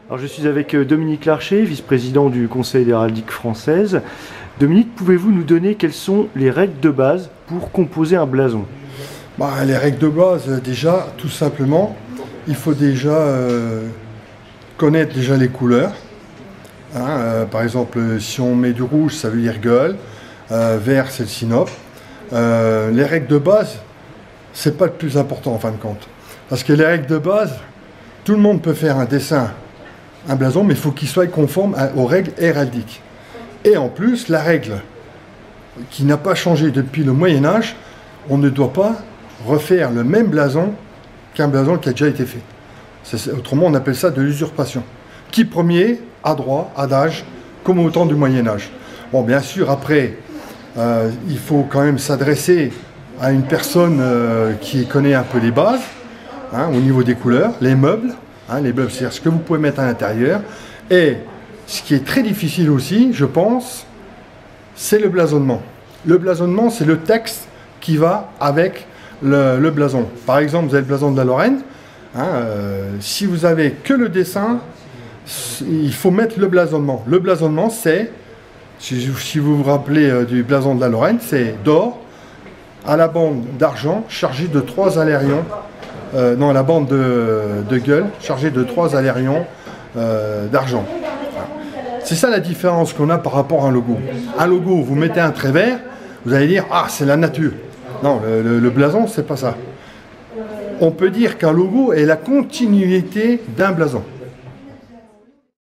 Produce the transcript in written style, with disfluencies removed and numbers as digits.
Alors, je suis avec Dominique Larcher, vice-président du Conseil d'héraldique française. Dominique, pouvez-vous nous donner quelles sont les règles de base pour composer un blason? Les règles de base, déjà, tout simplement, il faut déjà connaître déjà les couleurs. Par exemple, si on met du rouge, ça veut dire gueule, vert, c'est le sinople. Les règles de base, c'est pas le plus important en fin de compte. Parce que les règles de base, tout le monde peut faire un dessin, un blason, mais il faut qu'il soit conforme aux règles héraldiques. Et en plus, la règle qui n'a pas changé depuis le Moyen-Âge, on ne doit pas refaire le même blason qu'un blason qui a déjà été fait. Autrement, on appelle ça de l'usurpation. Qui premier a droit, adage, comme au temps du Moyen-Âge. Bon, bien sûr, après, il faut quand même s'adresser à une personne qui connaît un peu les bases, au niveau des couleurs, les meubles, c'est-à-dire ce que vous pouvez mettre à l'intérieur. Et ce qui est très difficile aussi, je pense, c'est le blasonnement. Le blasonnement, c'est le texte qui va avec le blason. Par exemple, vous avez le blason de la Lorraine. Si vous avez que le dessin, il faut mettre le blasonnement. Le blasonnement, c'est, si vous vous rappelez du blason de la Lorraine, c'est d'or à la bande d'argent chargée de 3 alérions. Non, la bande de gueule chargée de 3 alérions d'argent. C'est ça la différence qu'on a par rapport à un logo. Un logo, vous mettez un trait vert, vous allez dire « Ah, c'est la nature ». Non, le blason, c'est pas ça. On peut dire qu'un logo est la continuité d'un blason.